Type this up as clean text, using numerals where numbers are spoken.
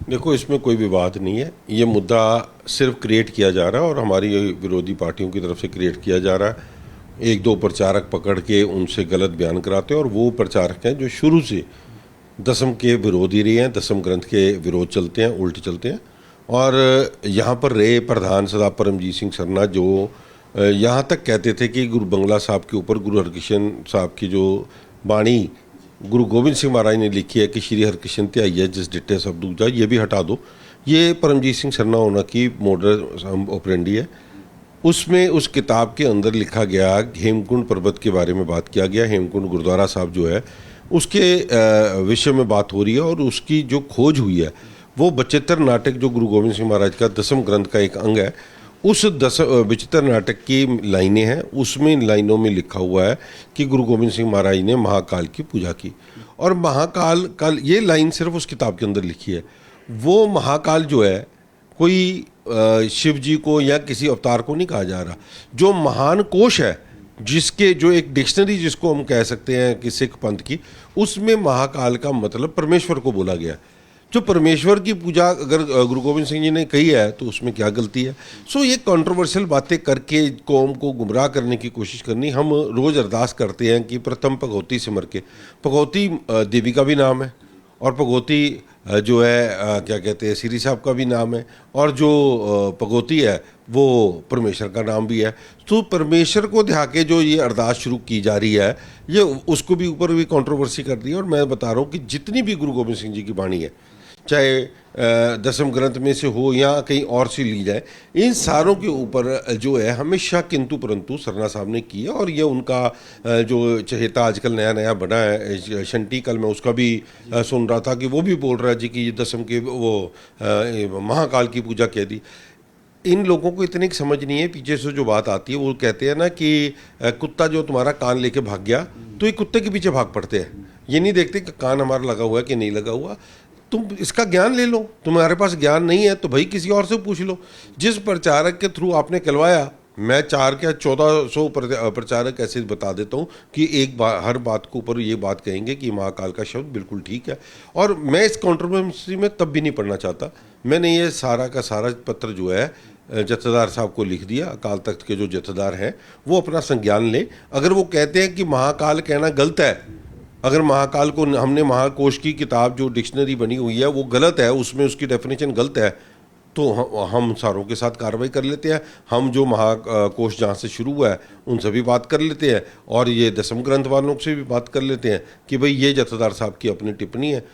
देखो, इसमें कोई विवाद नहीं है। ये मुद्दा सिर्फ क्रिएट किया जा रहा है और हमारी विरोधी पार्टियों की तरफ से क्रिएट किया जा रहा है। एक दो प्रचारक पकड़ के उनसे गलत बयान कराते हैं और वो प्रचारक हैं जो शुरू से दसम के विरोधी रहे हैं, दसम ग्रंथ के विरोध चलते हैं, उल्ट चलते हैं। और यहाँ पर रहे प्रधान सरदार परमजीत सिंह सरना जो यहाँ तक कहते थे कि गुरु बंगला साहब के ऊपर गुरु हरकृष्ण साहब की जो बाणी गुरु गोविंद सिंह महाराज ने लिखी है कि श्री हरकृष्ण त्याइए जिस डिट्टे सब दूजा, ये भी हटा दो। ये परमजीत सिंह सरना होना की मॉडर्स ऑपरेंडी है। उसमें उस किताब के अंदर लिखा गया, हेमकुंड पर्वत के बारे में बात किया गया। हेमकुंड गुरुद्वारा साहब जो है उसके विषय में बात हो रही है और उसकी जो खोज हुई है वो बचित्र नाटक जो गुरु गोविंद सिंह महाराज का दसम ग्रंथ का एक अंग है, उस विचित्र नाटक की लाइनें हैं। उसमें लाइनों में लिखा हुआ है कि गुरु गोविंद सिंह महाराज ने महाकाल की पूजा की। और महाकाल ये लाइन सिर्फ उस किताब के अंदर लिखी है। वो महाकाल जो है कोई शिव जी को या किसी अवतार को नहीं कहा जा रहा। जो महान कोश है, जिसके जो एक डिक्शनरी जिसको हम कह सकते हैं कि सिख पंथ की, उसमें महाकाल का मतलब परमेश्वर को बोला गया। जो परमेश्वर की पूजा अगर गुरु गोविंद सिंह जी ने कही है तो उसमें क्या गलती है। सो ये कंट्रोवर्शियल बातें करके कौम को गुमराह करने की कोशिश करनी। हम रोज़ अरदास करते हैं कि प्रथम भगवती सिमर के, भगवती देवी का भी नाम है और भगवती जो है क्या कहते हैं श्री साहब का भी नाम है, और जो भगवती है वो परमेश्वर का नाम भी है। तो परमेश्वर को ध्या के जो ये अरदास शुरू की जा रही है, ये उसको भी ऊपर भी कंट्रोवर्सी कर दी है। और मैं बता रहा हूँ कि जितनी भी गुरु गोविंद सिंह जी की बाणी है, चाहे दसम ग्रंथ में से हो या कहीं और से ली जाए, इन सारों के ऊपर जो है हमेशा किंतु परंतु सरना साहब ने की है। और ये उनका जो चहेता आजकल नया नया बना है शंटी, कल मैं उसका भी सुन रहा था कि वो भी बोल रहा है जी कि ये दसम के वो महाकाल की पूजा कह दी। इन लोगों को इतनी समझ नहीं है। पीछे से जो बात आती है वो कहते हैं ना कि कुत्ता जो तुम्हारा कान लेके भाग गया तो ये कुत्ते के पीछे भाग पड़ते हैं, ये नहीं देखते कि कान हमारा लगा हुआ है कि नहीं लगा हुआ। तुम इसका ज्ञान ले लो, तुम्हारे पास ज्ञान नहीं है तो भाई किसी और से पूछ लो। जिस प्रचारक के थ्रू आपने कहलवाया, मैं 4 या 1400 प्रचारक ऐसे बता देता हूँ कि एक बार हर बात के ऊपर ये बात कहेंगे कि महाकाल का शब्द बिल्कुल ठीक है। और मैं इस कंट्रोवर्सी में तब भी नहीं पढ़ना चाहता। मैंने ये सारा का सारा पत्र जो है जत्थेदार साहब को लिख दिया। अकाल तख्त के जो जत्थेदार हैं वो अपना संज्ञान लें। अगर वो कहते हैं कि महाकाल कहना गलत है, अगर महाकाल को हमने महाकोश की किताब जो डिक्शनरी बनी हुई है वो गलत है, उसमें उसकी डेफिनेशन गलत है, तो हम सारों के साथ कार्रवाई कर लेते हैं। हम जो महाकोश जहाँ से शुरू हुआ है उनसे भी बात कर लेते हैं और ये दसम ग्रंथ वालों से भी बात कर लेते हैं कि भाई ये जत्थेदार साहब की अपनी टिप्पणी है